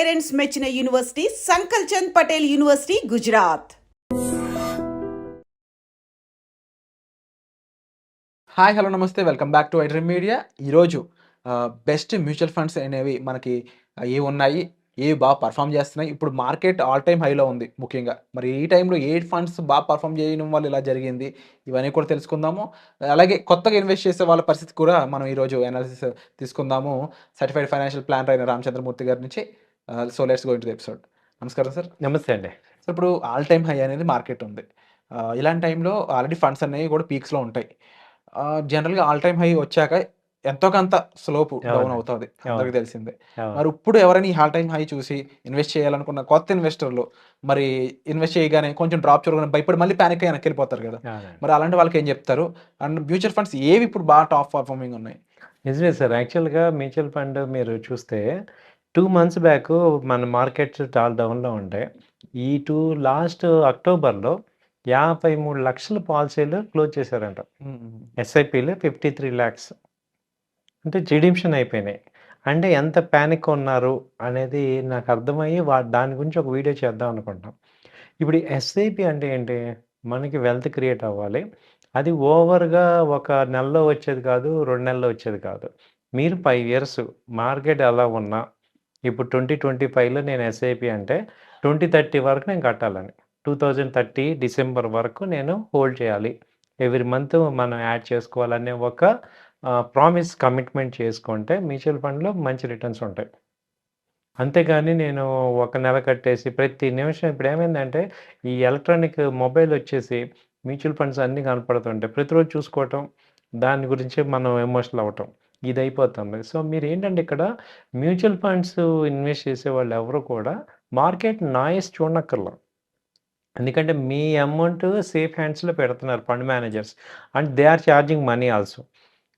Parents మెచ్చిన university Sankalchand Patel university Gujarat. Hi hello నమస్తే welcome back to iDream Media. ఈరోజు best mutual funds అనేవి మనకి ఏవి ఉన్నాయి, ఏవి బాగా పర్ఫామ్ చేస్తున్నాయి, ఇప్పుడు మార్కెట్ ఆల్ టైమ్ హైలో ఉంది ముఖ్యంగా. మరి ఈ టైంలో ఏ ఫండ్స్ బాగా పర్ఫామ్ చేయడం వల్ల ఇలా జరిగింది, ఇవన్నీ కూడా తెలుసుకుందాము. అలాగే కొత్తగా ఇన్వెస్ట్ చేసే వాళ్ళ పరిస్థితి కూడా మనం ఈరోజు అనాలిసిస్ తీసుకుందాము సర్టిఫైడ్ ఫైనాన్షియల్ ప్లానర్ అయిన రామచంద్రమూర్తి గారి నుంచి. So let's go in to the episode. నమస్కారం సార్. నమస్తే అండి. సో ఇప్పుడు ఆల్ టైమ్ హై అనేది మార్కెట్ ఉంది. ఇలాంటి టైంలో ఆల్రెడీ ఫండ్స్ అనేవి కూడా పీక్స్లో ఉంటాయి. జనరల్‌గా ఆల్ టైమ్ హై వచ్చాక ఎంతో కొంత స్లోప్ డౌన్ అవునండి. అవుతది. అవును. అందరికి తెలిసిందే. అవును. మరి ఇప్పుడు ఎవరైనా ఈ ఆల్ టైమ్ హై చూసి ఇన్వెస్ట్ చేయాలనుకున్న కొత్త ఇన్వెస్టర్‌లు మరి ఇన్వెస్ట్ చేయగానే కొంచెం డ్రాప్ చూడగానే భయపడి మళ్ళీ పానిక్ అయ్యి వెనక్కెళ్ళిపోతారు కదా! అవునండి. మరి అలాంటి వాళ్ళకి ఏం చెప్తారు? అండ్ మ్యూచువల్ ఫండ్స్ ఏవి ఇప్పుడు బాగా టాప్ పర్ఫార్మింగ్ ఉన్నాయి? నిజమే సార్. యాక్చువల్‌గా మ్యూచువల్ ఫండ్ మీరు చూస్తే 2 మంత్స్ బ్యాకు మన మార్కెట్స్ చాలా డౌన్‌లో ఉంటాయి. ఈ లాస్ట్ అక్టోబర్‌లో 53,00,000 పాలసీలు క్లోజ్ చేశారంట. హ్మ్. ఎస్ఐపీలు 53,00,000 అంటే రిడీమ్షన్ అయిపోయినాయి. అంటే ఎంత పానిక్ ఉన్నారు అనేది నాకు అర్థమయ్యి దాని గురించి ఒక వీడియో చేద్దాం అనుకుంటున్నాం. ఇప్పుడు ఎస్ఐపి అంటే ఏంటి? మనకి వెల్త్ క్రియేట్ అవ్వాలి. అది ఓవర్‌గా ఒక నెలలో వచ్చేది కాదు, 2 నెలల్లో వచ్చేది కాదు. మీరు 5 ఇయర్స్ మార్కెట్ ఎలా ఉన్నా, ఇప్పుడు 2025లో నేను ఎస్ఐపి అంటే 2030 వరకు నేను కట్టాలని. 2030 డిసెంబర్ వరకు నేను హోల్డ్ చేయాలి. ఎవ్రీ మంత్ మనం యాడ్ చేసుకోవాలనే ఒక ప్రామిస్ కమిట్మెంట్ చేసుకుంటే మ్యూచువల్ ఫండ్‌లో మంచి రిటర్న్స్ ఉంటాయి. అంతేగాని నేను ఒక నెల కట్టేసి ప్రతి నిమిషం ఇప్పుడేమైందంటే, ఈ ఎలక్ట్రానిక్ మొబైల్ వచ్చేసి మ్యూచువల్ ఫండ్స్ అన్నీ కనపడుతుంటాయి. ప్రతిరోజు చూసుకోవటం, దాని గురించి మనం ఎమోషనల్ అవ్వటం. ఇదయిపోతుంది. సో, మీరేంటంటే ఇక్కడ మ్యూచువల్ ఫండ్స్ ఇన్వెస్ట్ చేసేవాళ్ళు ఎవరు కూడా మార్కెట్ నాయిస్ చూడనక్కర్లా. ఎందుకంటే మీ అమౌంట్ సేఫ్ హ్యాండ్స్‌లో పెడుతున్నారు fund managers. And they are charging money also.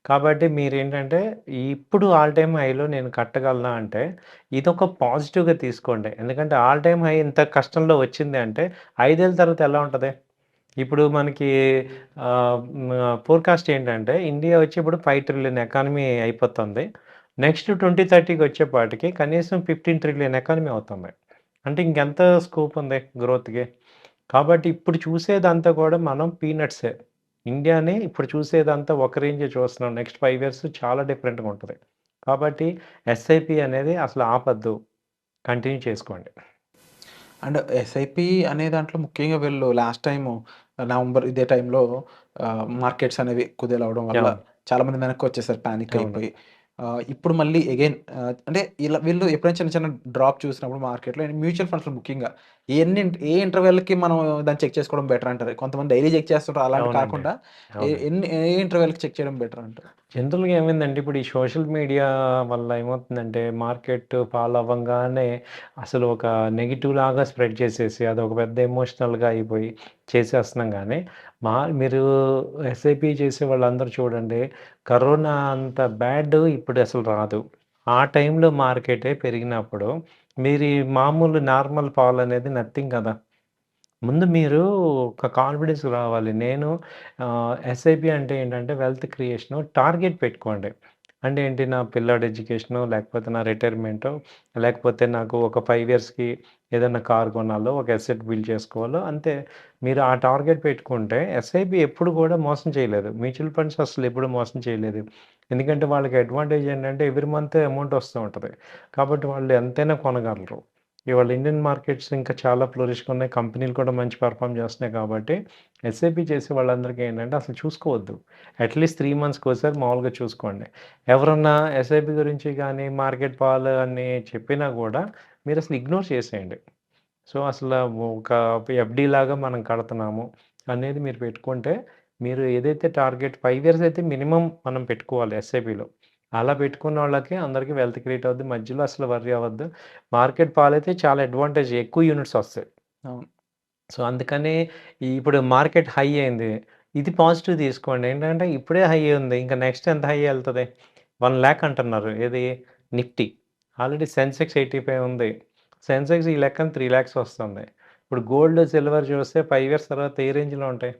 కాబట్టి మీరేంటంటే, ఇప్పుడు ఆల్ టైమ్ హైలో నేను కట్టగలనా అంటే, ఇదొక పాజిటివ్‌గా తీసుకోండి. ఎందుకంటే ఆల్ టైమ్ హై ఇంత కష్టంలో వచ్చింది అంటే, 5 ఏళ్ల తర్వాత ఎలా ఉంటది? ఇప్పుడు మనకి ఫోర్‌కాస్ట్ ఏంటంటే, ఇండియా వచ్చి ఇప్పుడు 5 ట్రిలియన్ ఎకానమీ అయిపోతుంది. నెక్స్ట్ 2030కి వచ్చేపాటికి కనీసం 15 ట్రిలియన్ ఎకానమీ అవుతుంది. అంటే ఇంకెంత స్కోప్ ఉంది గ్రోత్‌కి? కాబట్టి ఇప్పుడు చూసేదంతా కూడా మనం పీనట్సే. ఇండియాని ఇప్పుడు చూసేదంతా ఒక రేంజే చూస్తున్నాం. నెక్స్ట్ 5 ఇయర్స్ చాలా డిఫరెంట్‌గా ఉంటది. కాబట్టి ఎస్ఐపి అనేది అసలు ఆపొద్దు. కంటిన్యూ చేసుకోండి. అండ్ ఎస్ఐపి అనే దాంట్లో ముఖ్యంగా వీళ్ళు లాస్ట్ టైము నవంబర్ ఇదే టైంలో మార్కెట్స్ అనేవి కుదేలవ్వడం వల్ల అవును. చాలామంది వెనక్కి వచ్చేసారు పానిక్ అవును. అయిపోయి. ఇప్పుడు మళ్ళీ అగైన్ అంటే ఇలా వీళ్ళు ఎప్పుడైనా చిన్న చిన్న డ్రాప్ చూసినప్పుడు మార్కెట్‌లో మ్యూచువల్ ఫండ్స్‌లో ముఖ్యంగా ఏ ఇంటర్వెల్‌కి మనం దాన్ని చెక్ చేసుకోవడం బెటర్ అంటారు? కొంతమంది డైలీ చెక్ చేస్తుంటారు. అలాంటివి అవునండి. కాకుండా అవునండి. ఏ ఇంటర్వెల్‌కి చెక్ చేయడం బెటర్ అంటారు? జనరల్‌గా ఏమైందంటే ఇప్పుడు ఈ సోషల్ మీడియా వల్ల ఏమవుతుందంటే మార్కెట్ ఫాల్ అవ్వంగానే అసలు ఒక నెగెటివ్ లాగా స్ప్రెడ్ చేసేసి అదొక పెద్ద ఎమోషనల్‌గా అయిపోయి చేసేస్తున్నాం గానీ, మీరు ఎస్ఐపి చేసే వాళ్ళందరూ చూడండి, కరోనా అంత బ్యాడ్ ఇప్పుడు అసలు రాదు. ఆ టైంలో మార్కెటే పెరిగినప్పుడు మీరు ఈ మామూలు నార్మల్ ఫాల్ అనేది నథింగ్ కదా! ముందు మీరు ఒక కాన్ఫిడెన్స్ రావాలి. నేను ఎస్ఐపి అంటే ఏంటంటే వెల్త్ క్రియేషను టార్గెట్ పెట్టుకోండి. అంటే ఏంటి నా పిల్లాడి ఎడ్యుకేషనో, లేకపోతే నా రిటైర్మెంటో, లేకపోతే నాకు ఒక 5 ఇయర్స్‌కి ఏదన్నా కార్ కొనాలో, ఒక అసెట్ బిల్డ్ చేసుకోవాలో అంతే. మీరు ఆ టార్గెట్ పెట్టుకుంటే ఎస్ఐపి ఎప్పుడు కూడా మోసం చేయలేదు. మ్యూచువల్ ఫండ్స్ అసలు ఎప్పుడు మోసం చేయలేదు. ఎందుకంటే వాళ్ళకి అడ్వాంటేజ్ ఏంటంటే ఎవ్రీ మంత్ అమౌంట్ వస్తూ ఉంటది. కాబట్టి వాళ్ళు ఎంతైనా కొనగలరు. ఇవాళ ఇండియన్ మార్కెట్స్ ఇంకా చాలా ఫ్లోరిష్‌గా ఉన్నాయి. కంపెనీలు కూడా మంచి పెర్ఫార్మ్ చేస్తున్నాయి కాబట్టి, ఎస్ఐపి చేసే వాళ్ళందరికీ ఏంటంటే అసలు చూసుకోవద్దు. అట్‌లీస్ట్ 3 మంత్స్‌కోసారి మామూలుగా చూసుకోండి. ఎవరన్నా ఎస్ఐపి గురించి గానీ, మార్కెట్ ఫాల్ అని చెప్పినా గూడా మీరసలు ఇగ్నోర్ చేసేయండి. సో, అసల ఒక ఎఫ్‌డి లాగా మనం కడతన్నాము అనేది మీరు పెట్టుకుంటే, మీరు ఏదైతే టార్గెట్ 5 ఇయర్స్ అయితే మినిమమ్ మనం పెట్టుకోవాలి ఎస్ఐపిలో. అలా పెట్టుకున్నోళ్ళకి అందరికి వెల్త్ క్రియేట్ అవుద్ది. మధ్యలో అసలు వర్రీ అవ్వద్దు. మార్కెట్ ఫాల్ అయితే చాలా అడ్వాంటేజ్ ఎక్కువ యూనిట్స్ వస్తాయి. అవును. సో, అందుకని ఇప్పుడు మార్కెట్ హై అయింది. ఇది పాజిటివ్ తీసుకోండి. ఏంటంటే ఇప్పుడే హై ఉంది. ఇంక నెక్స్ట్ ఎంత హై ఎళ్తది? 1,00,000 అంటున్నారు. ఏది? నిఫ్టీ. ఆల్రెడీ సెన్సెక్స్ 85 ఉంది. సెన్సెక్స్ ఈ లెక్కన 3,00,000 వస్తుంది. ఇప్పుడు గోల్డ్, సిల్వర్ చూస్తే 5 ఇయర్స్ తర్వాత ఏ రేంజ్‌లో ఉంటాయి?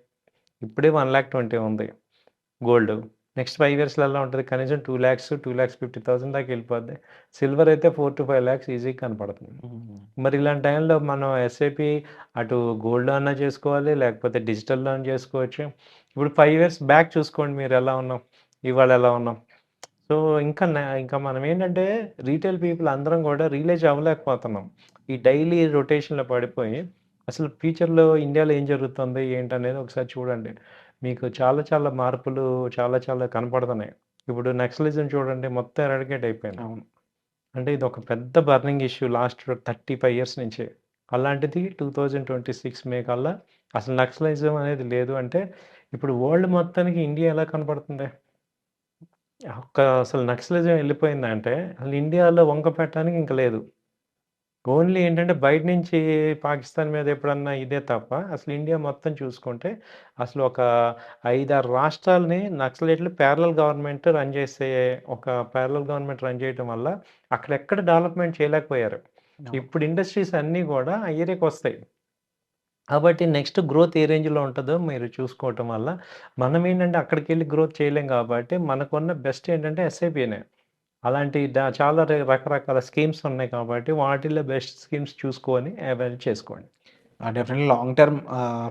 ఇప్పుడే 1,20,000 ఉంది గోల్డ్. నెక్స్ట్ 5 ఇయర్స్‌లో ఎలా ఉంటది? కనీసం 2,00,000, 2,50,000 దాకా వెళ్ళిపోద్ది. సిల్వర్ అయితే 4-5 లాక్స్ ఈజీగా కనపడుతుంది. మరి ఇలాంటి టైంలో మనం ఎస్ఐపి అటు గోల్డ్‌లో అన్నా చేసుకోవాలి, లేకపోతే డిజిటల్‌లో అన్నా చేసుకోవచ్చు. ఇప్పుడు 5 ఇయర్స్ బ్యాక్ చూసుకోండి మీరు ఎలా ఉన్నాం, ఇవాళ ఎలా ఉన్నాం. సో, ఇంకా మనం ఏంటంటే రీటైల్ పీపుల్ అందరం కూడా రియలైజ్ అవ్వలేకపోతున్నాం. ఈ డైలీ రొటేషన్‌లో పడిపోయి అసలు ఫ్యూచర్‌లో ఇండియాలో ఏం జరుగుతుంది ఏంటనేది ఒకసారి చూడండి. మీకు చాలా చాలా మార్పులు చాలా కనపడుతున్నాయి. ఇప్పుడు నక్సలిజం చూడండి మొత్తం ఎరాడికేట్ అయిపోయింది. అవును. అంటే ఇదొక పెద్ద బర్నింగ్ ఇష్యూ లాస్ట్ 35 ఇయర్స్ నుంచి. అలాంటిది 2026 మే కల్లా అసలు నక్సలిజం అనేది లేదు అంటే ఇప్పుడు వరల్డ్ మొత్తానికి ఇండియా ఎలా కనపడుతుంది? అసలు నక్సలిజం వెళ్ళిపోయిందంటే అసలు ఇండియాలో వంక పెట్టడానికి ఇంక లేదు. ఓన్లీ ఏంటంటే బయట నుంచి పాకిస్తాన్ మీద ఎప్పుడన్నా ఇదే తప్ప అసలు ఇండియా మొత్తం చూసుకుంటే అసలు ఒక 5, 6 రాష్ట్రాలని నక్సలైట్లు ప్యారలల్ గవర్నమెంట్ రన్ చేయటం వల్ల అక్కడెక్కడ డెవలప్‌మెంట్ చేయలేకపోయారు. అవును. ఇప్పుడు ఇండస్ట్రీస్ అన్నీ కూడా ఆ ఏరియాకొస్తాయి. కాబట్టి నెక్స్ట్ గ్రోత్ ఏ రేంజ్‌లో ఉంటదో మీరు చూసుకోవటం వల్ల మనమేంటంటే అక్కడికెళ్ళి గ్రోత్ చేయలేం కాబట్టి మనకున్న బెస్ట్ ఏంటంటే ఎస్ఐపినే. అలాంటి చాలా రకరకాల స్కీమ్స్ ఉన్నాయి కాబట్టి వాటిల్లో బెస్ట్ స్కీమ్స్ చూసుకొని అవైల్ చేసుకోండి. డెఫినెట్‌లీ లాంగ్ టర్మ్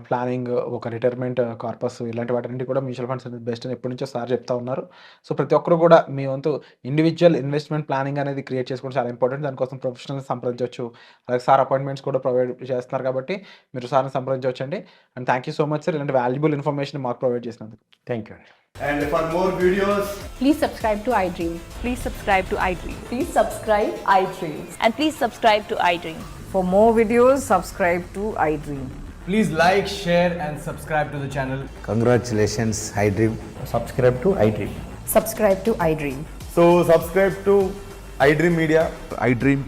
ప్లానింగ్, ఒక రిటైర్మెంట్ కార్పస్ ఇలాంటి వాటన్నిటికి కూడా మ్యూచువల్ ఫండ్స్ అనేది బెస్ట్ అని ఎప్పటినుంచో సార్ చెప్తా ఉన్నారు. సో, ప్రతి ఒక్కరు కూడా మీ వంతు ఇండివిడ్యువల్ ఇన్వెస్ట్‌మెంట్ ప్లానింగ్ అనేది క్రియేట్ చేసుకోవడం చాలా ఇంపార్టెంట్. దానికోసం ప్రొఫెషనల్‌ని సంప్రదించవచ్చు. అలాగే సార్ అపాయింట్మెంట్స్ కూడా ప్రొవైడ్ చేస్తున్నారు కాబట్టి మీరు సార్‌ని సంప్రదించవచ్చండి. And thank you so much sir. ఇలాంటి వాల్యుబుల్ ఇన్ఫర్మేషన్ మాకు ప్రొవైడ్ చేసినందుకు. థ్యాంక్ యూ అండి. And for more videos, Please subscribe to iDream. Please subscribe to iDream. Please subscribe iDream. And please subscribe to iDream. For more videos, subscribe to iDream. please like, share, and subscribe to the channel. Congratulations, iDream. Subscribe to iDream. Subscribe to iDream. So subscribe to iDream Media. iDream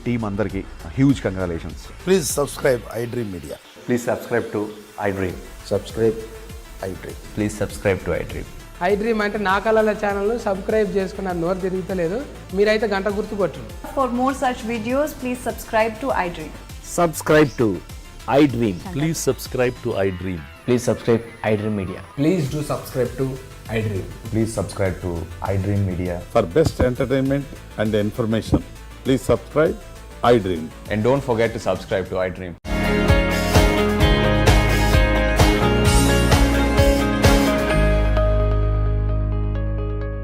team అందరికీ huge congratulations. Please subscribe iDream Media. Please subscribe to iDream. Subscribe iDream. Please subscribe to iDream. iDream అంటే నా కళల ఛానల్ను subscribe చేసుకున్న నోరు తిరుగుతలేదు, మీరైతే గంట గుర్తు కొట్టండి. For more such videos, please subscribe to iDream. Subscribe to iDream. Please subscribe to iDream. Please subscribe iDream Media. Please do subscribe to iDream. Please subscribe to iDream Media. For best entertainment and information please subscribe iDream. And don't forget to subscribe to iDream.